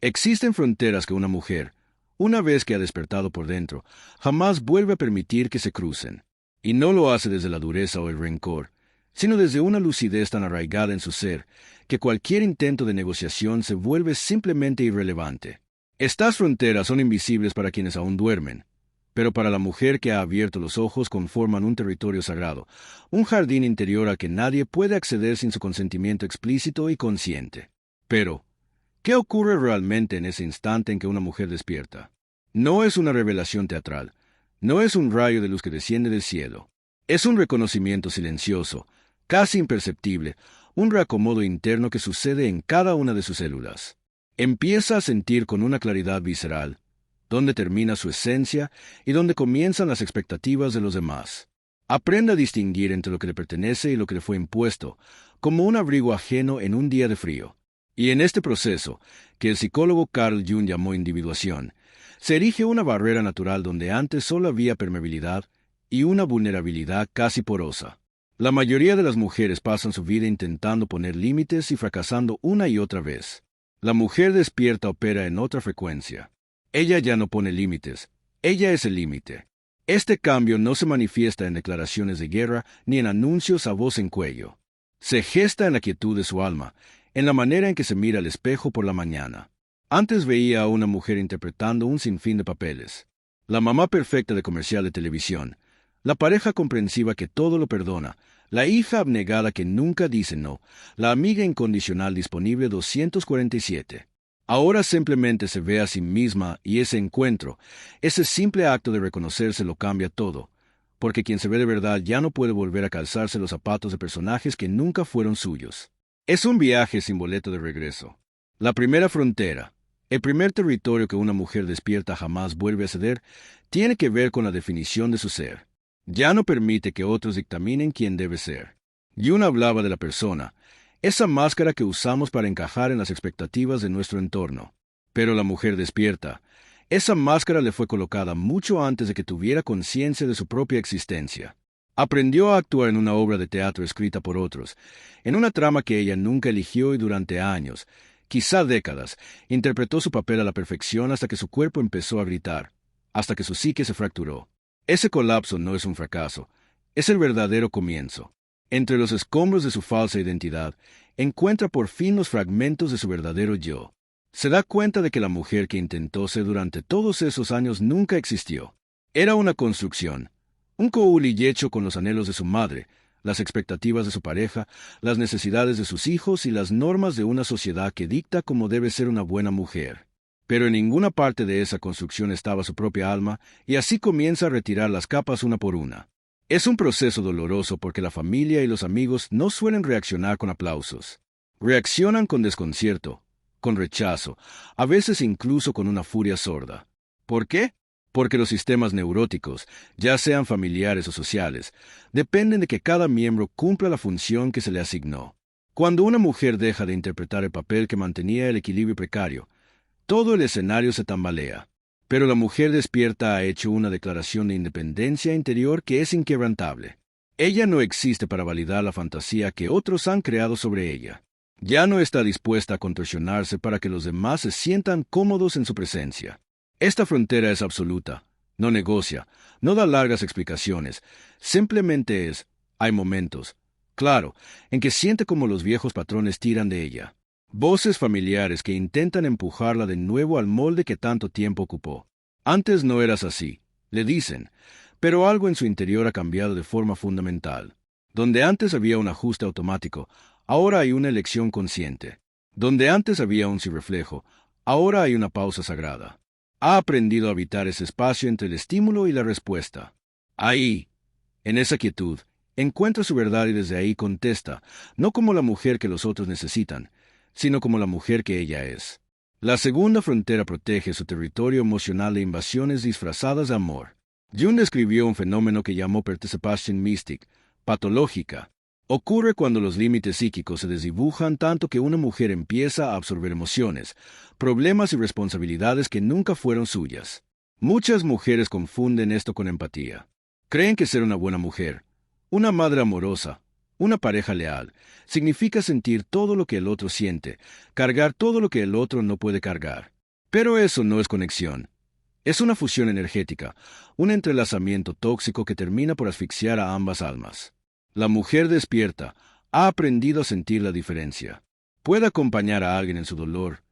Existen fronteras que una mujer, una vez que ha despertado por dentro, jamás vuelve a permitir que se crucen. Y no lo hace desde la dureza o el rencor, sino desde una lucidez tan arraigada en su ser, que cualquier intento de negociación se vuelve simplemente irrelevante. Estas fronteras son invisibles para quienes aún duermen, pero para la mujer que ha abierto los ojos conforman un territorio sagrado, un jardín interior al que nadie puede acceder sin su consentimiento explícito y consciente. Pero, ¿qué ocurre realmente en ese instante en que una mujer despierta? No es una revelación teatral, no es un rayo de luz que desciende del cielo. Es un reconocimiento silencioso, casi imperceptible, un reacomodo interno que sucede en cada una de sus células. Empieza a sentir con una claridad visceral dónde termina su esencia y dónde comienzan las expectativas de los demás. Aprende a distinguir entre lo que le pertenece y lo que le fue impuesto, como un abrigo ajeno en un día de frío. Y en este proceso, que el psicólogo Carl Jung llamó individuación, se erige una barrera natural donde antes solo había permeabilidad y una vulnerabilidad casi porosa. La mayoría de las mujeres pasan su vida intentando poner límites y fracasando una y otra vez. La mujer despierta opera en otra frecuencia. Ella ya no pone límites, ella es el límite. Este cambio no se manifiesta en declaraciones de guerra ni en anuncios a voz en cuello. Se gesta en la quietud de su alma, en la manera en que se mira al espejo por la mañana. Antes veía a una mujer interpretando un sinfín de papeles. La mamá perfecta de comercial de televisión, la pareja comprensiva que todo lo perdona, la hija abnegada que nunca dice no, la amiga incondicional disponible 247. Ahora simplemente se ve a sí misma y ese encuentro, ese simple acto de reconocerse lo cambia todo, porque quien se ve de verdad ya no puede volver a calzarse los zapatos de personajes que nunca fueron suyos. Es un viaje sin boleto de regreso. La primera frontera, el primer territorio que una mujer despierta jamás vuelve a ceder, tiene que ver con la definición de su ser. Ya no permite que otros dictaminen quién debe ser. Jung hablaba de la persona, esa máscara que usamos para encajar en las expectativas de nuestro entorno. Pero la mujer despierta. Esa máscara le fue colocada mucho antes de que tuviera conciencia de su propia existencia. Aprendió a actuar en una obra de teatro escrita por otros, en una trama que ella nunca eligió y durante años, quizá décadas, interpretó su papel a la perfección hasta que su cuerpo empezó a gritar, hasta que su psique se fracturó. Ese colapso no es un fracaso, es el verdadero comienzo. Entre los escombros de su falsa identidad, encuentra por fin los fragmentos de su verdadero yo. Se da cuenta de que la mujer que intentó ser durante todos esos años nunca existió. Era una construcción, un cohulillecho con los anhelos de su madre, las expectativas de su pareja, las necesidades de sus hijos y las normas de una sociedad que dicta cómo debe ser una buena mujer. Pero en ninguna parte de esa construcción estaba su propia alma, y así comienza a retirar las capas una por una. Es un proceso doloroso porque la familia y los amigos no suelen reaccionar con aplausos. Reaccionan con desconcierto, con rechazo, a veces incluso con una furia sorda. ¿Por qué? Porque los sistemas neuróticos, ya sean familiares o sociales, dependen de que cada miembro cumpla la función que se le asignó. Cuando una mujer deja de interpretar el papel que mantenía el equilibrio precario, todo el escenario se tambalea. Pero la mujer despierta ha hecho una declaración de independencia interior que es inquebrantable. Ella no existe para validar la fantasía que otros han creado sobre ella. Ya no está dispuesta a contorsionarse para que los demás se sientan cómodos en su presencia. Esta frontera es absoluta, no negocia, no da largas explicaciones, simplemente es, hay momentos, claro, en que siente como los viejos patrones tiran de ella. Voces familiares que intentan empujarla de nuevo al molde que tanto tiempo ocupó. Antes no eras así, le dicen, pero algo en su interior ha cambiado de forma fundamental. Donde antes había un ajuste automático, ahora hay una elección consciente. Donde antes había un sí reflejo, ahora hay una pausa sagrada. Ha aprendido a habitar ese espacio entre el estímulo y la respuesta. Ahí, en esa quietud, encuentra su verdad y desde ahí contesta, no como la mujer que los otros necesitan, sino como la mujer que ella es. La segunda frontera protege su territorio emocional de invasiones disfrazadas de amor. Jung describió un fenómeno que llamó Participation Mystic, patológica. Ocurre cuando los límites psíquicos se desdibujan tanto que una mujer empieza a absorber emociones, problemas y responsabilidades que nunca fueron suyas. Muchas mujeres confunden esto con empatía. Creen que ser una buena mujer, una madre amorosa, Una pareja leal significa sentir todo lo que el otro siente, cargar todo lo que el otro no puede cargar. Pero eso no es conexión. Es una fusión energética, un entrelazamiento tóxico que termina por asfixiar a ambas almas. La mujer despierta ha aprendido a sentir la diferencia. Puede acompañar a alguien en su dolor,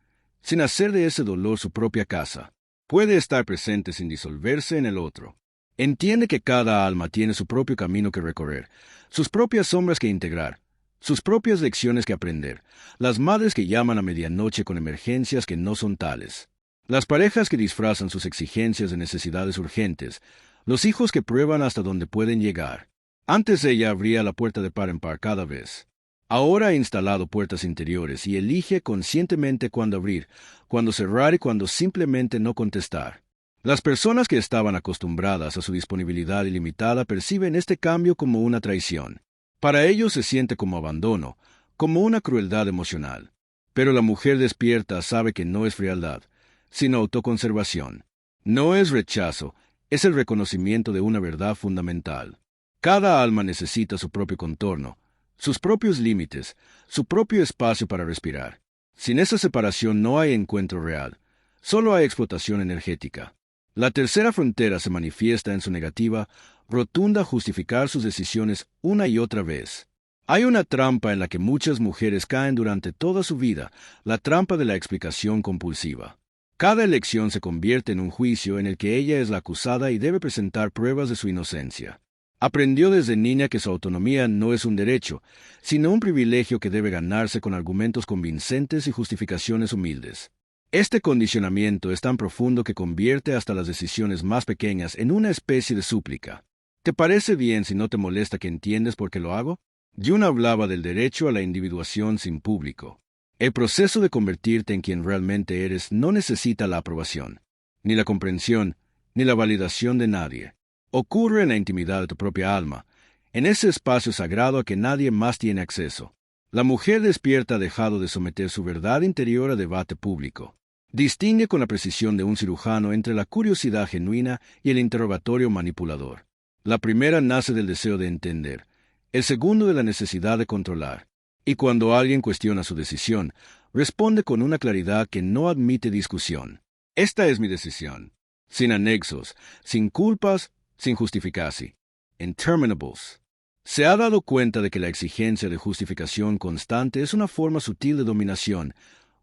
sin hacer de ese dolor su propia casa. Puede estar presente sin disolverse en el otro. Entiende que cada alma tiene su propio camino que recorrer, sus propias sombras que integrar, sus propias lecciones que aprender, las madres que llaman a medianoche con emergencias que no son tales, las parejas que disfrazan sus exigencias de necesidades urgentes, los hijos que prueban hasta donde pueden llegar. Antes ella abría la puerta de par en par cada vez. Ahora ha instalado puertas interiores y elige conscientemente cuándo abrir, cuándo cerrar y cuándo simplemente no contestar. Las personas que estaban acostumbradas a su disponibilidad ilimitada perciben este cambio como una traición. Para ellos se siente como abandono, como una crueldad emocional. Pero la mujer despierta sabe que no es frialdad, sino autoconservación. No es rechazo, es el reconocimiento de una verdad fundamental. Cada alma necesita su propio contorno, sus propios límites, su propio espacio para respirar. Sin esa separación no hay encuentro real, solo hay explotación energética. La tercera frontera se manifiesta en su negativa rotunda a justificar sus decisiones una y otra vez. Hay una trampa en la que muchas mujeres caen durante toda su vida, la trampa de la explicación compulsiva. Cada elección se convierte en un juicio en el que ella es la acusada y debe presentar pruebas de su inocencia. Aprendió desde niña que su autonomía no es un derecho, sino un privilegio que debe ganarse con argumentos convincentes y justificaciones humildes. Este condicionamiento es tan profundo que convierte hasta las decisiones más pequeñas en una especie de súplica. ¿Te parece bien si no te molesta que entiendes por qué lo hago? Jung hablaba del derecho a la individuación sin público. El proceso de convertirte en quien realmente eres no necesita la aprobación, ni la comprensión, ni la validación de nadie. Ocurre en la intimidad de tu propia alma, en ese espacio sagrado a que nadie más tiene acceso. La mujer despierta ha dejado de someter su verdad interior a debate público. Distingue con la precisión de un cirujano entre la curiosidad genuina y el interrogatorio manipulador. La primera nace del deseo de entender, el segundo de la necesidad de controlar. Y cuando alguien cuestiona su decisión, responde con una claridad que no admite discusión. Esta es mi decisión. Sin anexos, sin culpas, sin justificarse. Interminables. Se ha dado cuenta de que la exigencia de justificación constante es una forma sutil de dominación,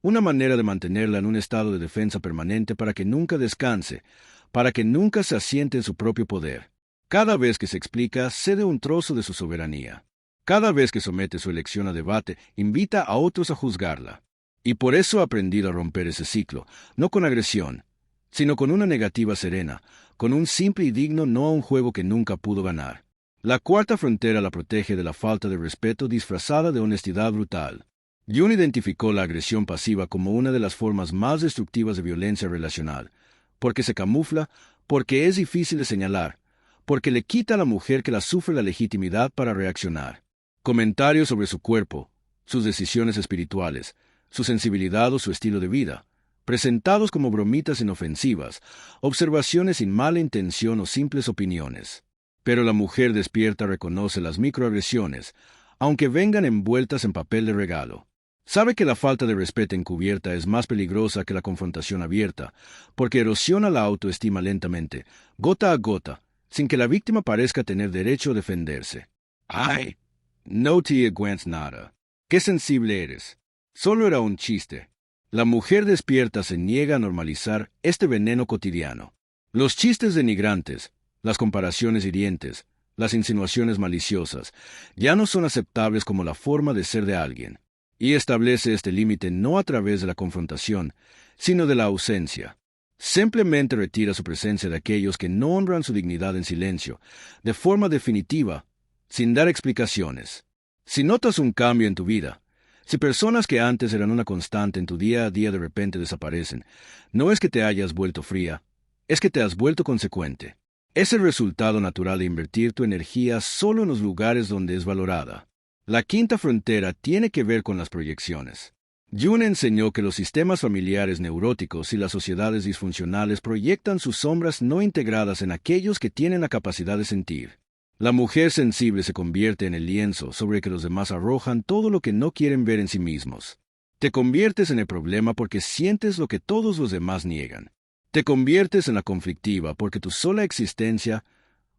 una manera de mantenerla en un estado de defensa permanente para que nunca descanse, para que nunca se asiente en su propio poder. Cada vez que se explica, cede un trozo de su soberanía. Cada vez que somete su elección a debate, invita a otros a juzgarla. Y por eso ha aprendido a romper ese ciclo, no con agresión, sino con una negativa serena, con un simple y digno no a un juego que nunca pudo ganar. La cuarta frontera la protege de la falta de respeto disfrazada de honestidad brutal. Jung identificó la agresión pasiva como una de las formas más destructivas de violencia relacional, porque se camufla, porque es difícil de señalar, porque le quita a la mujer que la sufre la legitimidad para reaccionar. Comentarios sobre su cuerpo, sus decisiones espirituales, su sensibilidad o su estilo de vida, presentados como bromitas inofensivas, observaciones sin mala intención o simples opiniones. Pero la mujer despierta reconoce las microagresiones, aunque vengan envueltas en papel de regalo. Sabe que la falta de respeto encubierta es más peligrosa que la confrontación abierta, porque erosiona la autoestima lentamente, gota a gota, sin que la víctima parezca tener derecho a defenderse. ¡Ay! No te aguantas nada. ¡Qué sensible eres! Solo era un chiste. La mujer despierta se niega a normalizar este veneno cotidiano. Los chistes denigrantes, las comparaciones hirientes, las insinuaciones maliciosas, ya no son aceptables como la forma de ser de alguien. Y establece este límite no a través de la confrontación, sino de la ausencia. Simplemente retira su presencia de aquellos que no honran su dignidad en silencio, de forma definitiva, sin dar explicaciones. Si notas un cambio en tu vida, si personas que antes eran una constante en tu día a día de repente desaparecen, no es que te hayas vuelto fría, es que te has vuelto consecuente. Es el resultado natural de invertir tu energía solo en los lugares donde es valorada. La quinta frontera tiene que ver con las proyecciones. Jung enseñó que los sistemas familiares neuróticos y las sociedades disfuncionales proyectan sus sombras no integradas en aquellos que tienen la capacidad de sentir. La mujer sensible se convierte en el lienzo sobre el que los demás arrojan todo lo que no quieren ver en sí mismos. Te conviertes en el problema porque sientes lo que todos los demás niegan. Te conviertes en la conflictiva porque tu sola existencia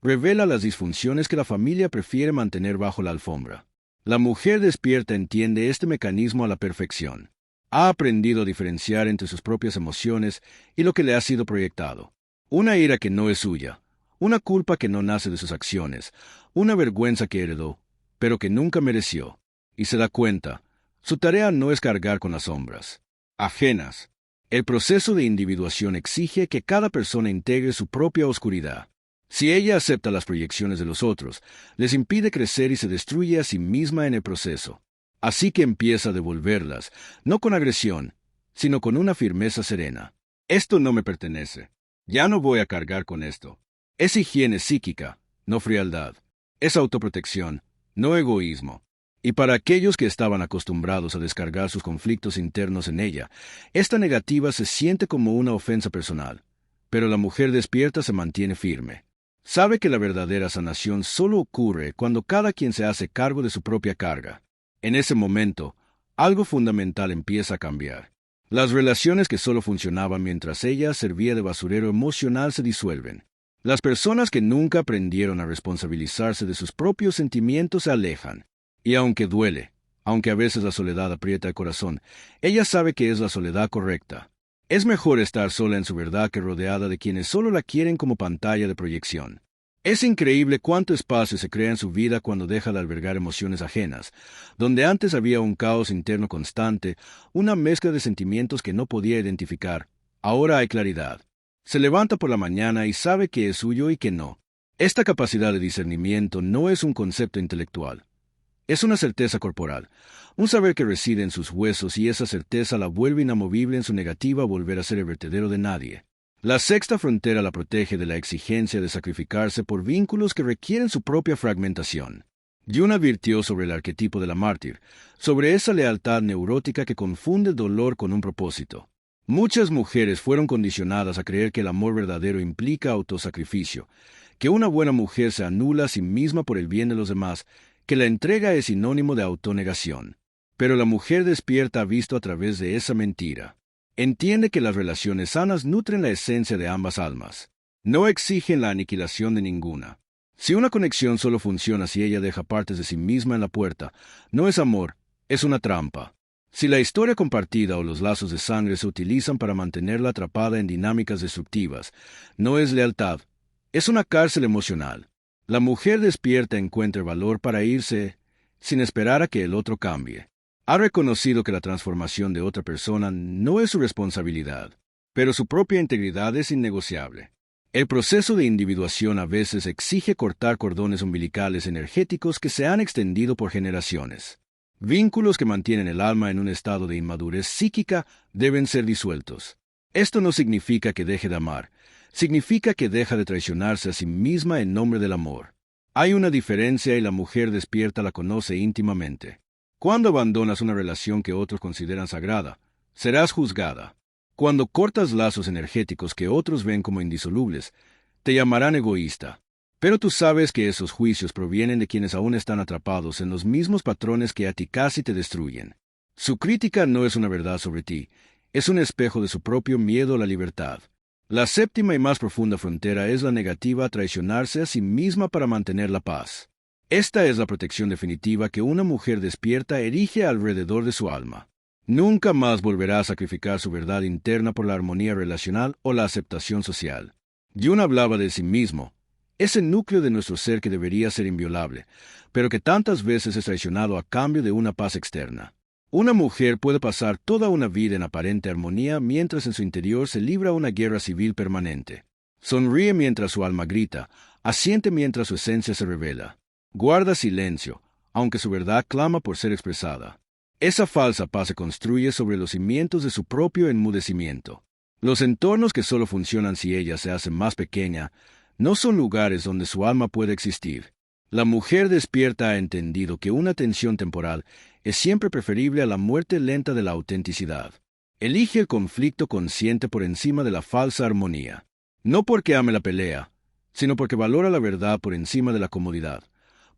revela las disfunciones que la familia prefiere mantener bajo la alfombra. La mujer despierta entiende este mecanismo a la perfección. Ha aprendido a diferenciar entre sus propias emociones y lo que le ha sido proyectado. Una ira que no es suya, una culpa que no nace de sus acciones, una vergüenza que heredó, pero que nunca mereció. Y se da cuenta, su tarea no es cargar con las sombras ajenas. El proceso de individuación exige que cada persona integre su propia oscuridad. Si ella acepta las proyecciones de los otros, les impide crecer y se destruye a sí misma en el proceso. Así que empieza a devolverlas, no con agresión, sino con una firmeza serena. Esto no me pertenece. Ya no voy a cargar con esto. Es higiene psíquica, no frialdad. Es autoprotección, no egoísmo. Y para aquellos que estaban acostumbrados a descargar sus conflictos internos en ella, esta negativa se siente como una ofensa personal. Pero la mujer despierta se mantiene firme. Sabe que la verdadera sanación solo ocurre cuando cada quien se hace cargo de su propia carga. En ese momento, algo fundamental empieza a cambiar. Las relaciones que solo funcionaban mientras ella servía de basurero emocional se disuelven. Las personas que nunca aprendieron a responsabilizarse de sus propios sentimientos se alejan. Y aunque duele, aunque a veces la soledad aprieta el corazón, ella sabe que es la soledad correcta. Es mejor estar sola en su verdad que rodeada de quienes solo la quieren como pantalla de proyección. Es increíble cuánto espacio se crea en su vida cuando deja de albergar emociones ajenas. Donde antes había un caos interno constante, una mezcla de sentimientos que no podía identificar, ahora hay claridad. Se levanta por la mañana y sabe que es suyo y que no. Esta capacidad de discernimiento no es un concepto intelectual. Es una certeza corporal, un saber que reside en sus huesos y esa certeza la vuelve inamovible en su negativa a volver a ser el vertedero de nadie. La sexta frontera la protege de la exigencia de sacrificarse por vínculos que requieren su propia fragmentación. Jung advirtió sobre el arquetipo de la mártir, sobre esa lealtad neurótica que confunde el dolor con un propósito. Muchas mujeres fueron condicionadas a creer que el amor verdadero implica autosacrificio, que una buena mujer se anula a sí misma por el bien de los demás, que la entrega es sinónimo de autonegación. Pero la mujer despierta ha visto a través de esa mentira. Entiende que las relaciones sanas nutren la esencia de ambas almas. No exigen la aniquilación de ninguna. Si una conexión solo funciona si ella deja partes de sí misma en la puerta, no es amor, es una trampa. Si la historia compartida o los lazos de sangre se utilizan para mantenerla atrapada en dinámicas destructivas, no es lealtad, es una cárcel emocional. La mujer despierta encuentra el valor para irse sin esperar a que el otro cambie. Ha reconocido que la transformación de otra persona no es su responsabilidad, pero su propia integridad es innegociable. El proceso de individuación a veces exige cortar cordones umbilicales energéticos que se han extendido por generaciones. Vínculos que mantienen el alma en un estado de inmadurez psíquica deben ser disueltos. Esto no significa que deje de amar, significa que deja de traicionarse a sí misma en nombre del amor. Hay una diferencia y la mujer despierta la conoce íntimamente. Cuando abandonas una relación que otros consideran sagrada, serás juzgada. Cuando cortas lazos energéticos que otros ven como indisolubles, te llamarán egoísta. Pero tú sabes que esos juicios provienen de quienes aún están atrapados en los mismos patrones que a ti casi te destruyen. Su crítica no es una verdad sobre ti, es un espejo de su propio miedo a la libertad. La séptima y más profunda frontera es la negativa a traicionarse a sí misma para mantener la paz. Esta es la protección definitiva que una mujer despierta erige alrededor de su alma. Nunca más volverá a sacrificar su verdad interna por la armonía relacional o la aceptación social. Jung hablaba de sí mismo, ese núcleo de nuestro ser que debería ser inviolable, pero que tantas veces es traicionado a cambio de una paz externa. Una mujer puede pasar toda una vida en aparente armonía mientras en su interior se libra una guerra civil permanente. Sonríe mientras su alma grita, asiente mientras su esencia se revela. Guarda silencio, aunque su verdad clama por ser expresada. Esa falsa paz se construye sobre los cimientos de su propio enmudecimiento. Los entornos que solo funcionan si ella se hace más pequeña, no son lugares donde su alma puede existir. La mujer despierta ha entendido que una tensión temporal es siempre preferible a la muerte lenta de la autenticidad. Elige el conflicto consciente por encima de la falsa armonía. No porque ame la pelea, sino porque valora la verdad por encima de la comodidad,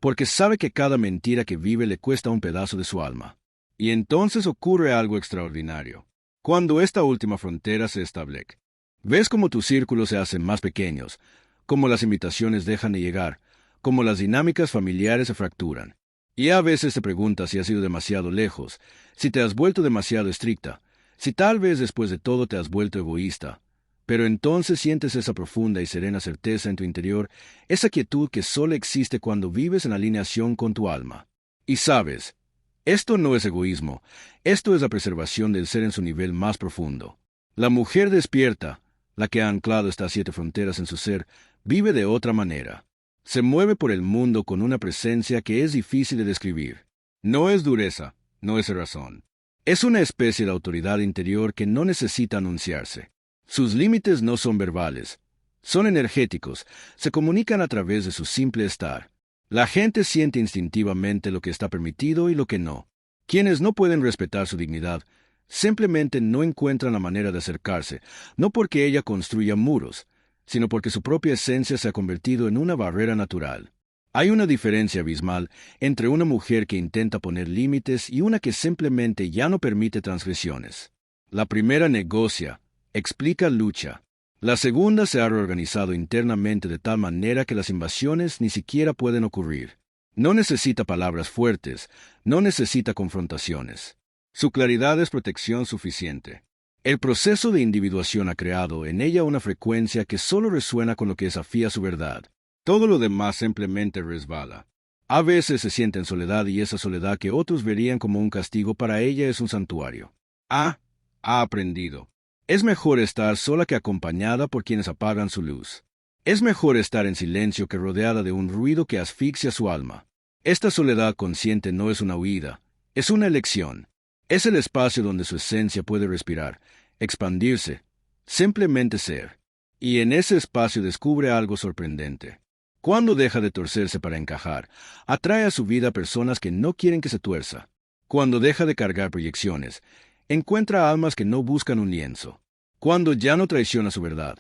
porque sabe que cada mentira que vive le cuesta un pedazo de su alma. Y entonces ocurre algo extraordinario. Cuando esta última frontera se establece, ves cómo tus círculos se hacen más pequeños, cómo las invitaciones dejan de llegar, cómo las dinámicas familiares se fracturan. Y a veces te preguntas si has ido demasiado lejos, si te has vuelto demasiado estricta, si tal vez después de todo te has vuelto egoísta. Pero entonces sientes esa profunda y serena certeza en tu interior, esa quietud que solo existe cuando vives en alineación con tu alma. Y sabes, esto no es egoísmo, esto es la preservación del ser en su nivel más profundo. La mujer despierta, la que ha anclado estas 7 fronteras en su ser, vive de otra manera. Se mueve por el mundo con una presencia que es difícil de describir. No es dureza, no es razón. Es una especie de autoridad interior que no necesita anunciarse. Sus límites no son verbales, son energéticos, se comunican a través de su simple estar. La gente siente instintivamente lo que está permitido y lo que no. Quienes no pueden respetar su dignidad, simplemente no encuentran la manera de acercarse, no porque ella construya muros, sino porque su propia esencia se ha convertido en una barrera natural. Hay una diferencia abismal entre una mujer que intenta poner límites y una que simplemente ya no permite transgresiones. La primera negocia, explica, lucha. La segunda se ha reorganizado internamente de tal manera que las invasiones ni siquiera pueden ocurrir. No necesita palabras fuertes, no necesita confrontaciones. Su claridad es protección suficiente. El proceso de individuación ha creado en ella una frecuencia que solo resuena con lo que desafía su verdad. Todo lo demás simplemente resbala. A veces se siente en soledad y esa soledad que otros verían como un castigo para ella es un santuario. Ha aprendido. Es mejor estar sola que acompañada por quienes apagan su luz. Es mejor estar en silencio que rodeada de un ruido que asfixia su alma. Esta soledad consciente no es una huida, es una elección. Es el espacio donde su esencia puede respirar, expandirse, simplemente ser. Y en ese espacio descubre algo sorprendente. Cuando deja de torcerse para encajar, atrae a su vida personas que no quieren que se tuerza. Cuando deja de cargar proyecciones, encuentra almas que no buscan un lienzo. Cuando ya no traiciona su verdad,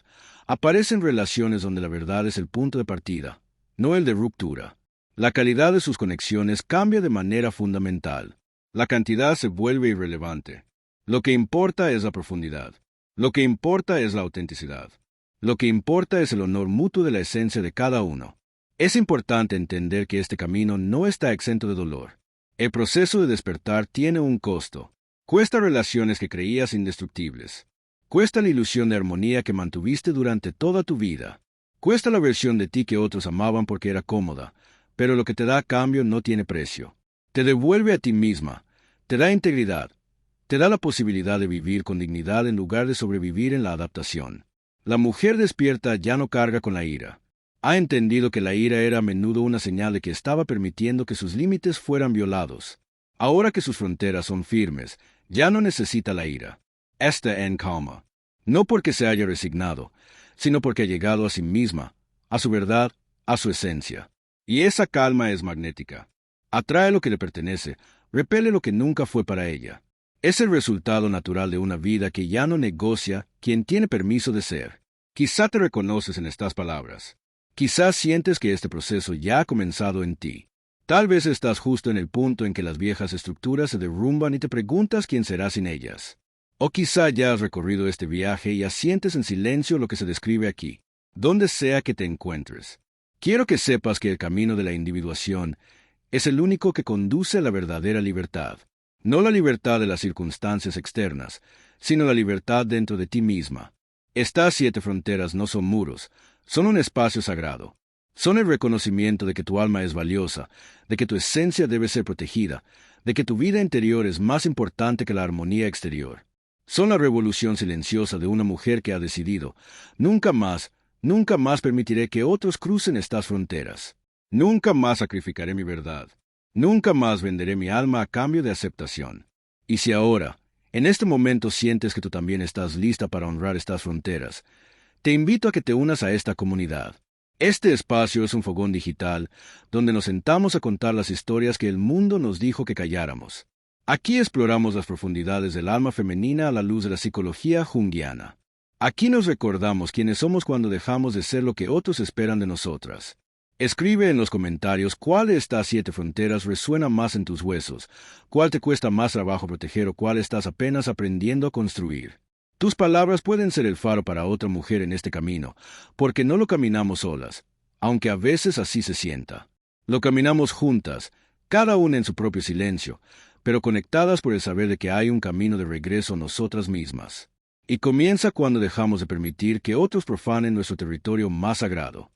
aparecen relaciones donde la verdad es el punto de partida, no el de ruptura. La calidad de sus conexiones cambia de manera fundamental. La cantidad se vuelve irrelevante. Lo que importa es la profundidad. Lo que importa es la autenticidad. Lo que importa es el honor mutuo de la esencia de cada uno. Es importante entender que este camino no está exento de dolor. El proceso de despertar tiene un costo. Cuesta relaciones que creías indestructibles. Cuesta la ilusión de armonía que mantuviste durante toda tu vida. Cuesta la versión de ti que otros amaban porque era cómoda, pero lo que te da a cambio no tiene precio. Te devuelve a ti misma, te da integridad, te da la posibilidad de vivir con dignidad en lugar de sobrevivir en la adaptación. La mujer despierta ya no carga con la ira. Ha entendido que la ira era a menudo una señal de que estaba permitiendo que sus límites fueran violados. Ahora que sus fronteras son firmes, ya no necesita la ira. Está en calma. No porque se haya resignado, sino porque ha llegado a sí misma, a su verdad, a su esencia. Y esa calma es magnética. Atrae lo que le pertenece, repele lo que nunca fue para ella. Es el resultado natural de una vida que ya no negocia quien tiene permiso de ser. Quizá te reconoces en estas palabras. Quizás sientes que este proceso ya ha comenzado en ti. Tal vez estás justo en el punto en que las viejas estructuras se derrumban y te preguntas quién será sin ellas. O quizá ya has recorrido este viaje y asientes en silencio lo que se describe aquí, donde sea que te encuentres. Quiero que sepas que el camino de la individuación es el único que conduce a la verdadera libertad. No la libertad de las circunstancias externas, sino la libertad dentro de ti misma. Estas 7 fronteras no son muros, son un espacio sagrado. Son el reconocimiento de que tu alma es valiosa, de que tu esencia debe ser protegida, de que tu vida interior es más importante que la armonía exterior. Son la revolución silenciosa de una mujer que ha decidido, nunca más permitiré que otros crucen estas fronteras. Nunca más sacrificaré mi verdad. Nunca más venderé mi alma a cambio de aceptación. Y si ahora, en este momento sientes que tú también estás lista para honrar estas fronteras, te invito a que te unas a esta comunidad. Este espacio es un fogón digital donde nos sentamos a contar las historias que el mundo nos dijo que calláramos. Aquí exploramos las profundidades del alma femenina a la luz de la psicología junguiana. Aquí nos recordamos quiénes somos cuando dejamos de ser lo que otros esperan de nosotras. Escribe en los comentarios cuál de estas 7 fronteras resuena más en tus huesos, cuál te cuesta más trabajo proteger o cuál estás apenas aprendiendo a construir. Tus palabras pueden ser el faro para otra mujer en este camino, porque no lo caminamos solas, aunque a veces así se sienta. Lo caminamos juntas, cada una en su propio silencio, pero conectadas por el saber de que hay un camino de regreso a nosotras mismas. Y comienza cuando dejamos de permitir que otros profanen nuestro territorio más sagrado.